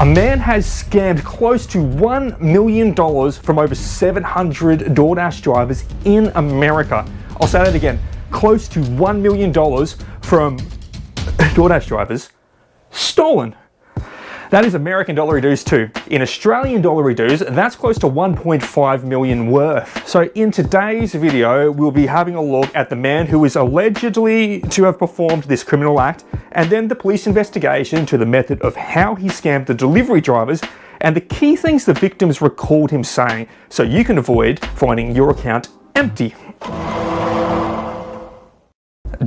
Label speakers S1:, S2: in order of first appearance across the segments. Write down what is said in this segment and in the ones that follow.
S1: A man has scammed close to $1 million from over 700 Doordash drivers in America. I'll say that again, close to $1 million from Doordash drivers stolen. That is American dollar reduced too. In Australian dollar reduced, that's close to 1.5 million worth. So in today's video, we'll be having a look at the man who is allegedly to have performed this criminal act, and then the police investigation to the method of how he scammed the delivery drivers, and the key things the victims recalled him saying, so you can avoid finding your account empty.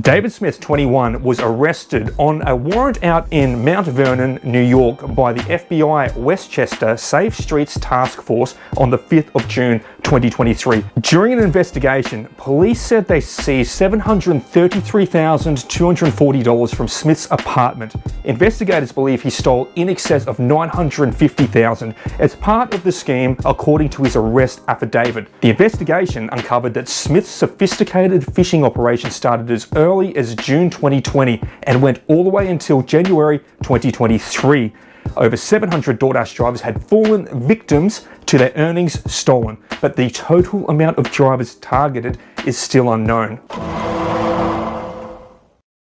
S1: David Smith, 21, was arrested on a warrant out in Mount Vernon, New York by the FBI Westchester Safe Streets Task Force on the 5th of June 2023. During an investigation, police said they seized $733,240 from Smith's apartment. Investigators believe he stole in excess of $950,000 as part of the scheme, according to his arrest affidavit. The investigation uncovered that Smith's sophisticated phishing operation started as early as June 2020 and went all the way until January 2023. Over 700 Doordash drivers had fallen victims to their earnings stolen, but the total amount of drivers targeted is still unknown.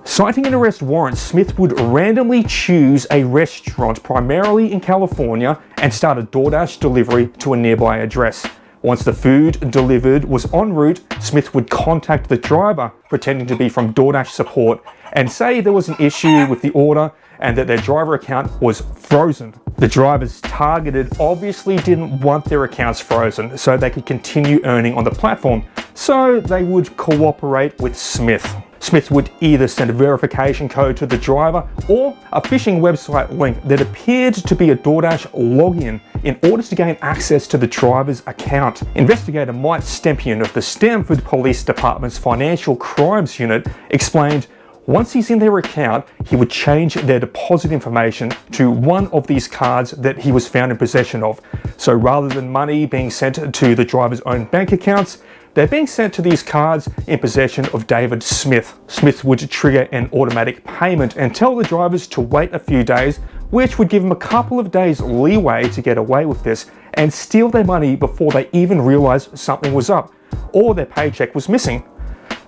S1: Citing an arrest warrant, Smith would randomly choose a restaurant primarily in California and start a Doordash delivery to a nearby address. Once the food delivered was en route, Smith would contact the driver, pretending to be from Doordash support, and say there was an issue with the order and that their driver account was frozen. The drivers targeted obviously didn't want their accounts frozen so they could continue earning on the platform, so they would cooperate with Smith. Smith would either send a verification code to the driver or a phishing website link that appeared to be a Doordash login in order to gain access to the driver's account. Investigator Mike Stempion of the Stamford Police Department's Financial Crimes Unit explained once he's in their account, he would change their deposit information to one of these cards that he was found in possession of. So rather than money being sent to the driver's own bank accounts, they're being sent to these cards in possession of David Smith. Smith would trigger an automatic payment and tell the drivers to wait a few days, which would give them a couple of days leeway to get away with this and steal their money before they even realized something was up or their paycheck was missing.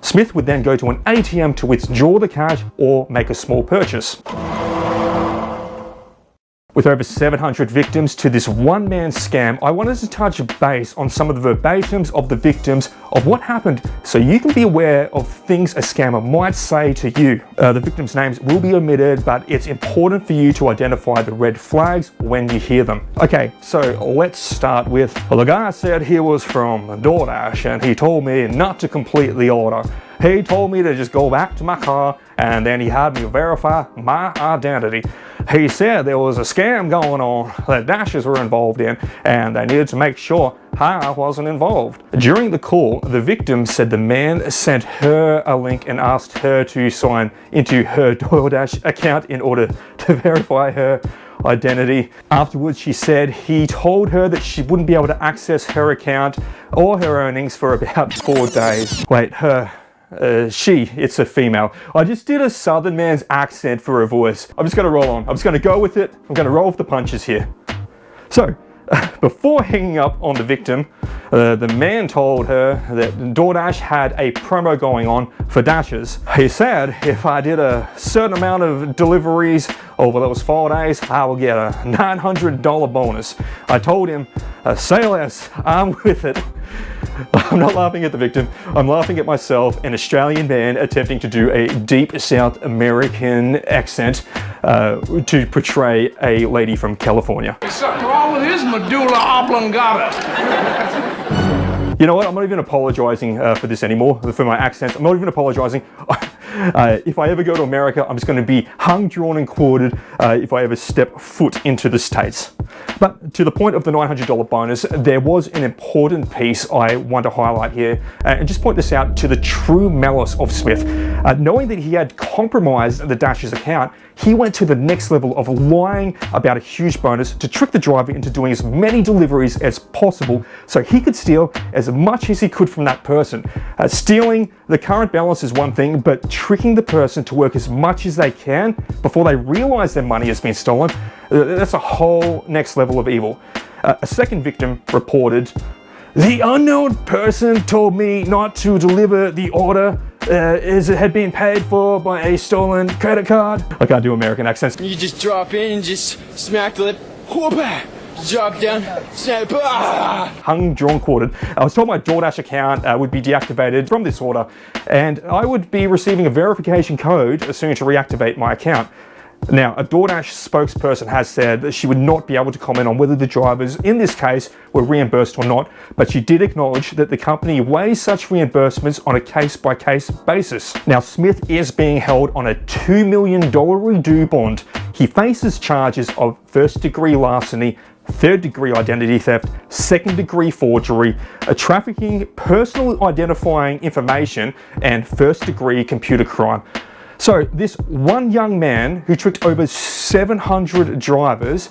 S1: Smith would then go to an ATM to withdraw the cash or make a small purchase. With over 700 victims to this one-man scam, I wanted to touch base on some of the verbatims of the victims of what happened so you can be aware of things a scammer might say to you. The victims' names will be omitted, but it's important for you to identify the red flags when you hear them. Okay, so let's start with, well, the guy said he was from Doordash and he told me not to complete the order. He told me to just go back to my car and then he had me verify my identity. He said there was a scam going on that Dashers were involved in and they needed to make sure I wasn't involved. During the call, the victim said the man sent her a link and asked her to sign into her Doordash account in order to verify her identity. Afterwards, she said he told her that she wouldn't be able to access her account or her earnings for about 4 days. Wait, it's a female. I just did a southern man's accent for a voice. I'm just gonna roll on. I'm just gonna go with it. I'm gonna roll with the punches here. So, before hanging up on the victim, the man told her that Doordash had a promo going on for Dashers. He said if I did a certain amount of deliveries over those 4 days, I will get a $900 bonus. I told him, say less, I'm with it. I'm not laughing at the victim, I'm laughing at myself, an Australian man attempting to do a deep South American accent to portray a lady from California.
S2: There's something wrong with his medulla oblongata.
S1: You know what, I'm not even apologizing for this anymore, for my accents. I'm not even apologizing. If I ever go to America, I'm just going to be hung, drawn and quartered if I ever step foot into the States. But to the point of the $900 bonus, there was an important piece I want to highlight here and just point this out to the true malice of Smith. Knowing that he had compromised the Dash's account, he went to the next level of lying about a huge bonus to trick the driver into doing as many deliveries as possible so he could steal as much as he could from that person. Stealing the current balance is one thing, but tricking the person to work as much as they can before they realize their money has been stolen, that's a whole next level of evil. A second victim reported, "The unknown person told me not to deliver the order as it had been paid for by a stolen credit card." I can't do American accents.
S3: You just drop in and just smack the lip, whoop-ah, drop down, snap, ah.
S1: Hung, drawn, quartered. I was told my Doordash account would be deactivated from this order, and I would be receiving a verification code as soon to reactivate my account. Now, a Doordash spokesperson has said that she would not be able to comment on whether the drivers in this case were reimbursed or not, but she did acknowledge that the company weighs such reimbursements on a case-by-case basis. Now, Smith is being held on a $2 million redo bond. He faces charges of first-degree larceny, third-degree identity theft, second-degree forgery, trafficking personal identifying information, and first-degree computer crime. So this one young man who tricked over 700 drivers,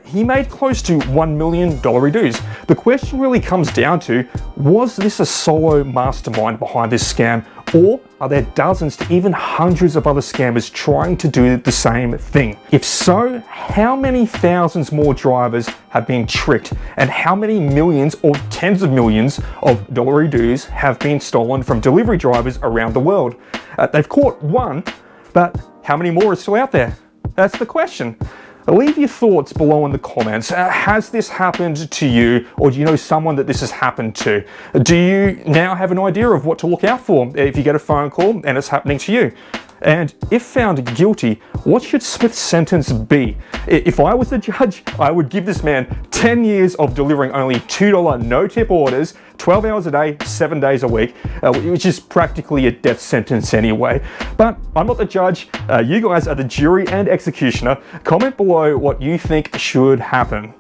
S1: he made close to $1 million redos. The question really comes down to, was this a solo mastermind behind this scam, or are there dozens to even hundreds of other scammers trying to do the same thing? If so, how many thousands more drivers have been tricked, and how many millions or tens of millions of dollarydoos have been stolen from delivery drivers around the world? They've caught one, but how many more are still out there? That's the question. Leave your thoughts below in the comments. Has this happened to you, or do you know someone that this has happened to? Do you now have an idea of what to look out for if you get a phone call and it's happening to you? And if found guilty, what should Smith's sentence be? If I was the judge, I would give this man 10 years of delivering only $2 no-tip orders, 12 hours a day, 7 days a week, which is practically a death sentence anyway. But I'm not the judge. You guys are the jury and executioner. Comment below what you think should happen.